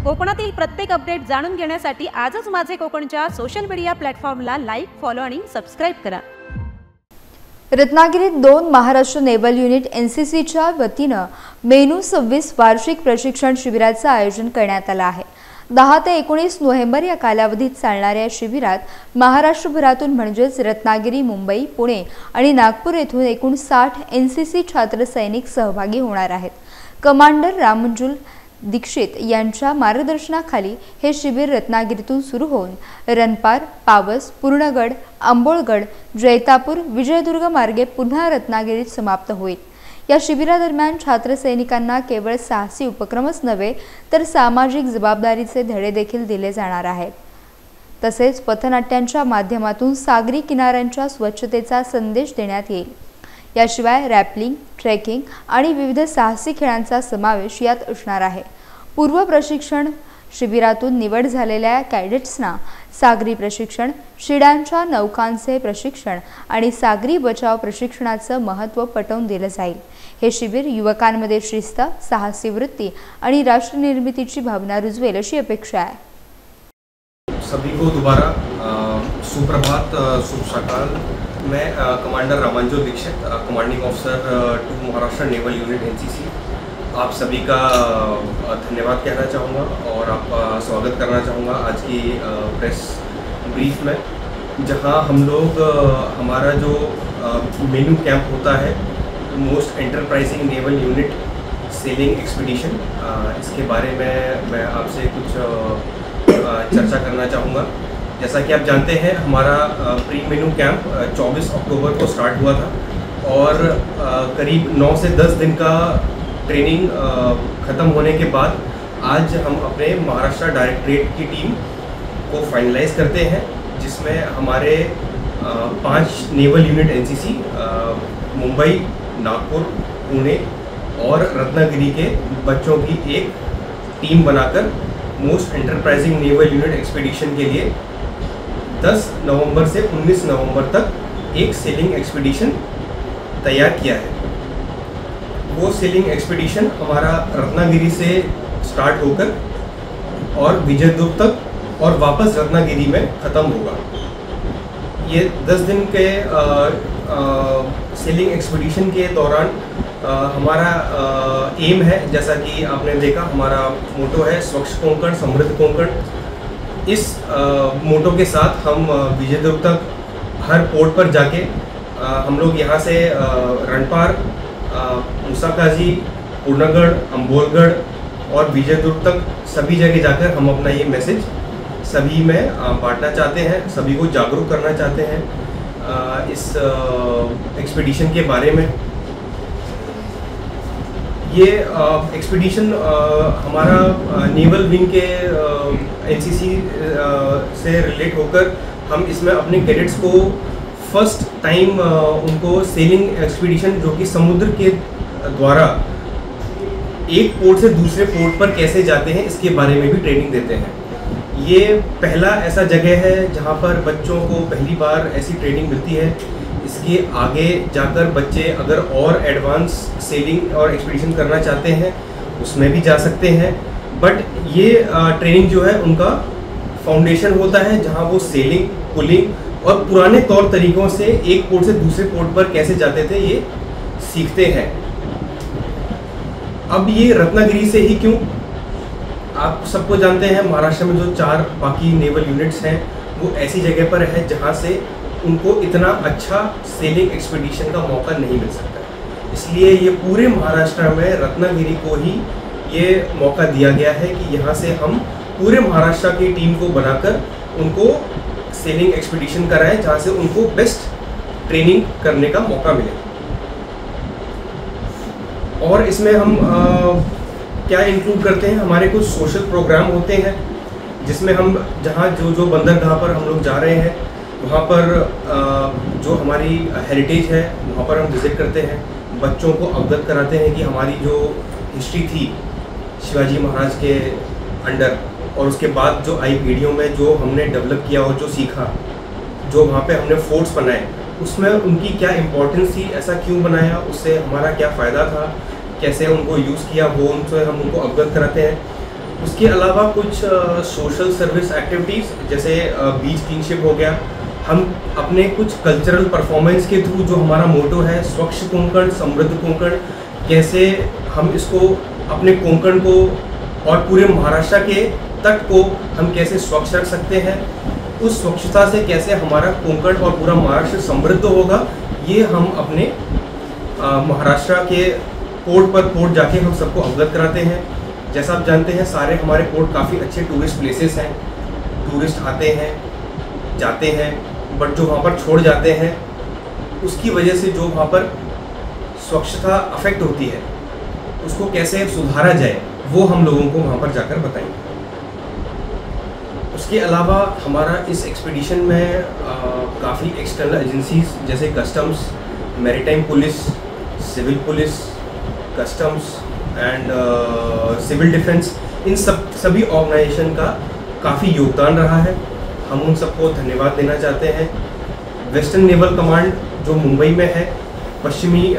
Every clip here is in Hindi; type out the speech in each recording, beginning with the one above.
कोकणातील प्रत्येक अपडेट जाणून घेण्यासाठी आजच माझे कोकणच्या सोशल मीडिया प्लॅटफॉर्मला लाईक, फॉलो आणि सबस्क्राइब करा। रत्नागिरीत 2 महाराष्ट्र नेव्हल युनिट एनसीसीच्या वतीने मेनू 26 वार्षिक प्रशिक्षण शिबिराचे आयोजन करण्यात आले आहे। 10 ते 19 नोव्हेंबर या कालावधीत चालणाऱ्या या शिबिरात महाराष्ट्रभरातून म्हणजेच रत्नागिरी, मुंबई, पुणे आणि नागपूर येथून एकूण 60 एनसीसी छात्र सैनिक सहभागी होणार आहेत। कमांडर रामंजुल दीक्षित यांच्या मार्गदर्शनाखाली हे शिबिर रत्नागिरीतून सुरू होऊन रणपार, पावस, पूर्णगड, आंबोळगड, जैतापूर, विजयदुर्ग मार्गे पुन्हा रत्नागिरीत समाप्त होईल। या शिबिरादरम्यान छात्र सैनिकांना केवळ साहसी उपक्रमच नव्हे तर सामाजिक जबाबदारीचे धडे देखील दिले जाणार आहेत। तसेच पथनाट्यांच्या माध्यमातून सागरी किनाऱ्यांच्या स्वच्छतेचा संदेश देण्यात येईल। याशिवाय रॅपलिंग, ट्रेकिंग आणि विविध साहसी खेळांचा समावेश यात असणार आहे। पूर्व प्रशिक्षण शिबिरातून निवड झालेल्या कॅडेट्सना सागरी प्रशिक्षण, शिड्यांच्या नौकांचे प्रशिक्षण आणि सागरी बचाव प्रशिक्षणाचे महत्त्व पटवून दिले जाईल। हे शिबिर युवकांमध्ये शिस्त, साहसी वृत्ती आणि राष्ट्र निर्मितीची भावना रुजवेल अशी अपेक्षा आहे। सभी को दोबारा सुप्रभात, शुभ सकाल। मैं commander Ramanjul Dikshit, commanding officer two Maharashtra naval unit NCC, आप सभी का धन्यवाद कहना चाहूँगा और आपका स्वागत करना चाहूँगा आज की प्रेस ब्रीफ में, जहाँ हम लोग हमारा जो मेनू कैंप होता है most enterprising naval unit selling expedition, इसके बारे में मैं आपसे कुछ चर्चा करना चाहूँगा। जैसा कि आप जानते हैं हमारा प्री मेनू कैंप 24 अक्टूबर को स्टार्ट हुआ था और करीब 9 से 10 दिन का ट्रेनिंग ख़त्म होने के बाद आज हम अपने महाराष्ट्र डायरेक्टरेट की टीम को फाइनलाइज करते हैं, जिसमें हमारे 5 naval unit NCC Mumbai, Nagpur, Pune और रत्नागिरी के बच्चों की एक टीम बनाकर most enterprising naval unit expedition के लिए 10 नवंबर से 19 नवंबर तक एक सेलिंग एक्सपीडिशन तैयार किया है। वो सेलिंग एक्सपीडिशन हमारा रत्नागिरी से स्टार्ट होकर और विजयदुर्ग तक और वापस रत्नागिरी में ख़त्म होगा। ये 10 दिन के सेलिंग एक्सपीडिशन के दौरान हमारा एम है, जैसा कि आपने देखा हमारा मोटो है स्वच्छ कोंकण समृद्ध कोंकण। इस मोटो के साथ हम विजयदुर्ग तक हर पोर्ट पर जाके हम लोग यहाँ से रणपार, मूसाकाजी, पूर्णगढ़, अम्बोलगढ़ और विजयदुर्ग तक सभी जगह जाकर हम अपना ये मैसेज सभी में बांटना चाहते हैं, सभी को जागरूक करना चाहते हैं इस एक्सपीडिशन के बारे में। ये एक्सपीडिशन हमारा नेवल विंग के एनसीसी से रिलेट होकर हम इसमें अपने कैडेट्स को फर्स्ट टाइम उनको सेलिंग एक्सपीडिशन जो कि समुद्र के द्वारा एक पोर्ट से दूसरे पोर्ट पर कैसे जाते हैं इसके बारे में भी ट्रेनिंग देते हैं। ये पहला ऐसा जगह है जहाँ पर बच्चों को पहली बार ऐसी ट्रेनिंग मिलती है। इसके आगे जाकर बच्चे अगर और एडवांस सेलिंग और एक्सपीडिशन करना चाहते हैं उसमें भी जा सकते हैं, बट ये ट्रेनिंग जो है उनका फाउंडेशन होता है जहाँ वो सेलिंग, पुलिंग और पुराने तौर तरीक़ों से एक पोर्ट से दूसरे पोर्ट पर कैसे जाते थे ये सीखते हैं। अब ये रत्नागिरी से ही क्यों, आप सबको जानते हैं महाराष्ट्र में जो 4 बाकी नेवल यूनिट्स हैं वो ऐसी जगह पर है जहाँ से उनको इतना अच्छा सेलिंग एक्सपीडिशन का मौका नहीं मिल सकता, इसलिए ये पूरे महाराष्ट्र में रत्नागिरी को ही ये मौका दिया गया है कि यहाँ से हम पूरे महाराष्ट्र की टीम को बनाकर उनको सेलिंग एक्सपीडिशन कराएं जहाँ से उनको बेस्ट ट्रेनिंग करने का मौका मिले। और इसमें हम क्या इंक्लूड करते हैं, हमारे कुछ सोशल प्रोग्राम होते हैं जिसमें हम जहाँ जो बंदरगाह पर हम लोग जा रहे हैं वहाँ पर जो हमारी हेरिटेज है वहाँ पर हम विज़िट करते हैं, बच्चों को अवगत कराते हैं कि हमारी जो हिस्ट्री थी शिवाजी महाराज के अंडर और उसके बाद जो आई पीढ़ियों में जो हमने डेवलप किया और जो सीखा, जो वहाँ पे हमने फोर्ट्स बनाए उसमें उनकी क्या इम्पोर्टेंस थी, ऐसा क्यों बनाया, उससे हमारा क्या फ़ायदा था, कैसे उनको यूज़ किया, वो उनसे हम उनको अवगत कराते हैं। उसके अलावा कुछ सोशल सर्विस एक्टिविटीज़ जैसे बीच क्लीनशिप हो गया। हम अपने कुछ कल्चरल परफॉर्मेंस के थ्रू, जो हमारा मोटो है स्वच्छ कोंकण समृद्ध कोंकण, कैसे हम इसको अपने कोंकण को और पूरे महाराष्ट्र के तट को हम कैसे स्वच्छ रख सकते हैं, उस स्वच्छता से कैसे हमारा कोंकण और पूरा महाराष्ट्र समृद्ध होगा, ये हम अपने महाराष्ट्र के पोर्ट पर पोर्ट जाके हम सबको अवगत कराते हैं। जैसा आप जानते हैं सारे हमारे पोर्ट काफ़ी अच्छे टूरिस्ट प्लेसेस हैं, टूरिस्ट आते हैं जाते हैं, बट जो वहाँ पर छोड़ जाते हैं उसकी वजह से जो वहाँ पर स्वच्छता अफेक्ट होती है उसको कैसे सुधारा जाए वो हम लोगों को वहाँ पर जाकर बताएंगे। उसके अलावा हमारा इस एक्सपीडिशन में काफ़ी एक्सटर्नल एजेंसीज जैसे customs, maritime police, civil police, customs and civil defence, इन सभी ऑर्गेनाइजेशन का काफ़ी योगदान रहा है। हम उन सबको धन्यवाद देना चाहते हैं। वेस्टर्न नेवल कमांड जो मुंबई में है, पश्चिमी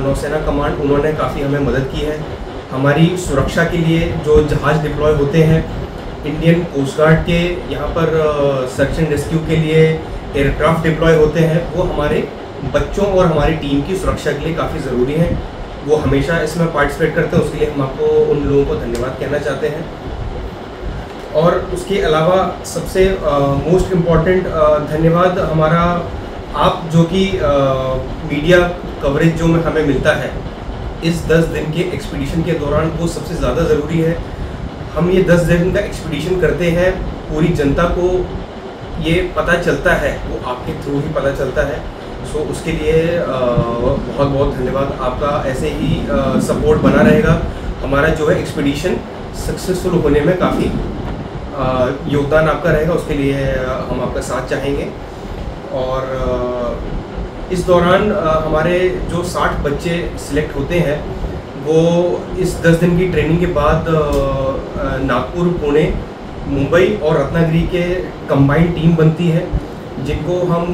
नौसेना कमांड, उन्होंने काफ़ी हमें मदद की है। हमारी सुरक्षा के लिए जो जहाज़ डिप्लॉय होते हैं, इंडियन कोस्ट गार्ड के यहाँ पर सर्च एंड रेस्क्यू के लिए एयरक्राफ्ट डिप्लॉय होते हैं, वो हमारे बच्चों और हमारी टीम की सुरक्षा के लिए काफ़ी ज़रूरी है। वो हमेशा इसमें पार्टिसिपेट करते हैं, उसके लिए हम आपको उन लोगों को धन्यवाद कहना चाहते हैं। और उसके अलावा सबसे मोस्ट इम्पॉर्टेंट धन्यवाद हमारा आप जो कि मीडिया कवरेज जो हमें मिलता है इस 10 दिन के एक्सपीडिशन के दौरान, वो सबसे ज़्यादा ज़रूरी है। हम ये 10 दिन का एक्सपीडिशन करते हैं, पूरी जनता को ये पता चलता है, वो आपके थ्रू ही पता चलता है। सो उसके लिए बहुत बहुत धन्यवाद आपका। ऐसे ही सपोर्ट बना रहेगा। हमारा जो है एक्सपीडिशन सक्सेसफुल होने में काफ़ी योगदान आपका रहेगा, उसके लिए हम आपका साथ चाहेंगे। और इस दौरान हमारे जो 60 बच्चे सिलेक्ट होते हैं वो इस 10 दिन की ट्रेनिंग के बाद नागपुर, पुणे, मुंबई और रत्नागिरी के कंबाइंड टीम बनती है, जिनको हम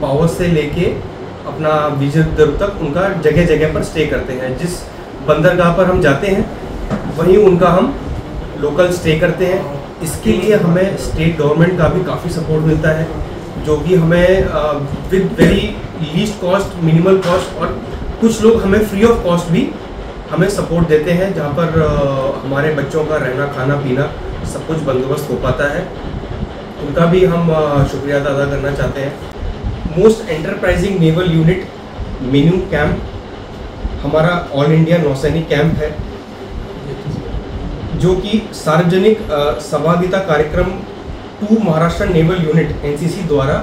पावर से लेके अपना विजय दुर्ग तक उनका जगह जगह पर स्टे करते हैं। जिस बंदरगाह पर हम जाते हैं वहीं उनका हम लोकल स्टे करते हैं। इसके लिए हमें स्टेट गवर्नमेंट का भी काफ़ी सपोर्ट मिलता है, जो कि हमें with very least cost, minimal cost, और कुछ लोग हमें फ्री ऑफ कॉस्ट भी हमें सपोर्ट देते हैं, जहाँ पर हमारे बच्चों का रहना खाना पीना सब कुछ बंदोबस्त हो पाता है। उनका भी हम शुक्रिया अदा करना चाहते हैं। मोस्ट एंटरप्राइजिंग नेवल यूनिट मेनू कैंप हमारा ऑल इंडिया नौसैनिक कैंप है, जो कि सार्वजनिक सहभागिता कार्यक्रम 2 महाराष्ट्र नेवल यूनिट एनसीसी द्वारा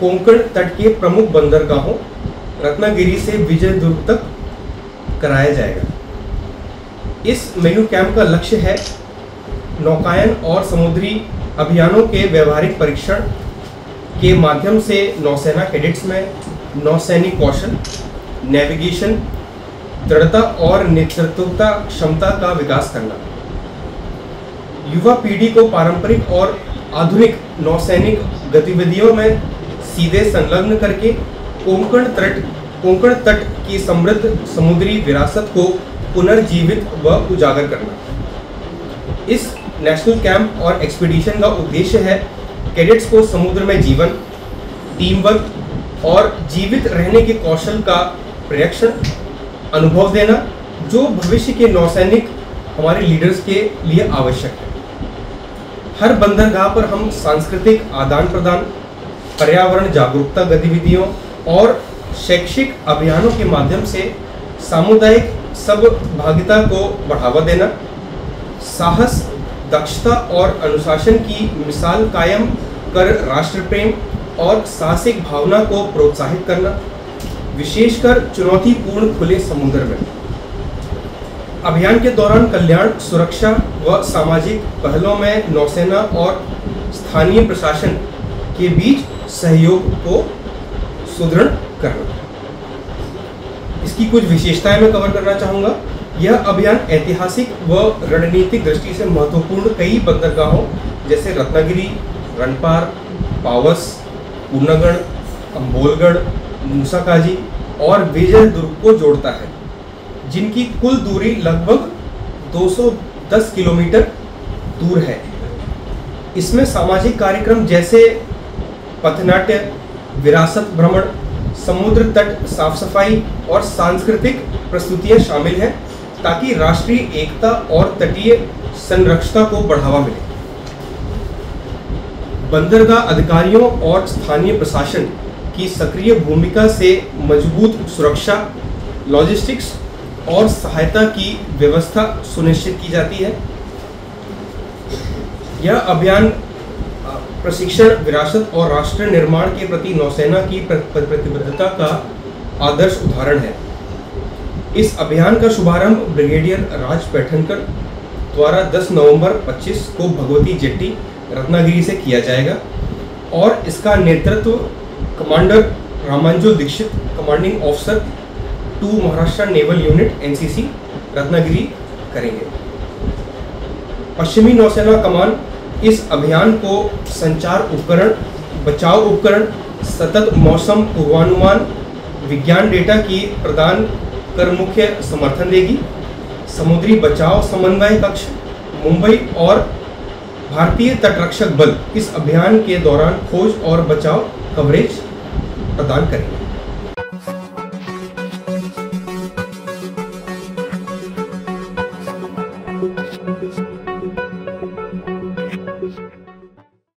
कोंकण तट के प्रमुख बंदरगाहों रत्नागिरी से विजय दुर्ग तक कराया जाएगा। इस मेनू कैंप का लक्ष्य है नौकायन और समुद्री अभियानों के व्यवहारिक परीक्षण के माध्यम से नौसेना कैडेट्स में नौसैनिक कौशल, नेविगेशन, दृढ़ता और नेतृत्वता क्षमता का विकास करना, युवा पीढ़ी को पारंपरिक और आधुनिक नौसैनिक गतिविधियों में सीधे संलग्न करके कोंकण तट की समृद्ध समुद्री विरासत को पुनर्जीवित व उजागर करना। इस नेशनल कैंप और एक्सपीडिशन का उद्देश्य है कैडेट्स को समुद्र में जीवन, टीम वर्क और जीवित रहने के कौशल का प्रशिक्षण अनुभव देना, जो भविष्य के नौसैनिक हमारे लीडर्स के लिए आवश्यक है। हर बंदरगाह पर हम सांस्कृतिक आदान प्रदान, पर्यावरण जागरूकता गतिविधियों और शैक्षिक अभियानों के माध्यम से सामुदायिक सहभागिता को बढ़ावा देना, साहस, दक्षता और अनुशासन की मिसाल कायम कर राष्ट्र प्रेम और साहसिक भावना को प्रोत्साहित करना, विशेषकर चुनौतीपूर्ण खुले समुद्र में। अभियान के दौरान कल्याण, सुरक्षा व सामाजिक पहलों में नौसेना और स्थानीय प्रशासन के बीच सहयोग को सुदृढ़ करना। इसकी कुछ विशेषताएं मैं कवर करना चाहूँगा। यह अभियान ऐतिहासिक व रणनीतिक दृष्टि से महत्वपूर्ण कई बंदरगाहों जैसे रत्नागिरी, रनपार, पावस, पूर्णगढ़, अंबोलगढ़, मूसाकाजी और विजय दुर्ग को जोड़ता है, जिनकी कुल दूरी लगभग 10 किलोमीटर दूर है। इसमें सामाजिक कार्यक्रम जैसे पथनाट्य, विरासत भ्रमण, समुद्र तट साफ सफाई और सांस्कृतिक प्रस्तुतियां शामिल हैं ताकि राष्ट्रीय एकता और तटीय संरक्षणता को बढ़ावा मिले। बंदरगाह अधिकारियों और स्थानीय प्रशासन की सक्रिय भूमिका से मजबूत सुरक्षा, लॉजिस्टिक्स और सहायता की व्यवस्था सुनिश्चित की जाती है। यह अभियान प्रशिक्षण, विरासत और राष्ट्र निर्माण के प्रति नौसेना की प्रतिबद्धता का आदर्श उदाहरण है। इस अभियान का शुभारंभ ब्रिगेडियर राज पैठनकर द्वारा 10 नवंबर 25 को भगवती जेट्टी, रत्नागिरी से किया जाएगा और इसका नेतृत्व commander Ramanjo Dikshit, commanding officer 2 Maharashtra naval unit NCC, Ratnagiri करेंगे। पश्चिमी नौसेना कमान इस अभियान को संचार उपकरण, बचाव उपकरण, सतत मौसम पूर्वानुमान, विज्ञान डेटा की प्रदान कर मुख्य समर्थन देगी। समुद्री बचाव समन्वय कक्ष मुंबई और भारतीय तटरक्षक बल इस अभियान के दौरान खोज और बचाव कवरेज प्रदान करेंगे।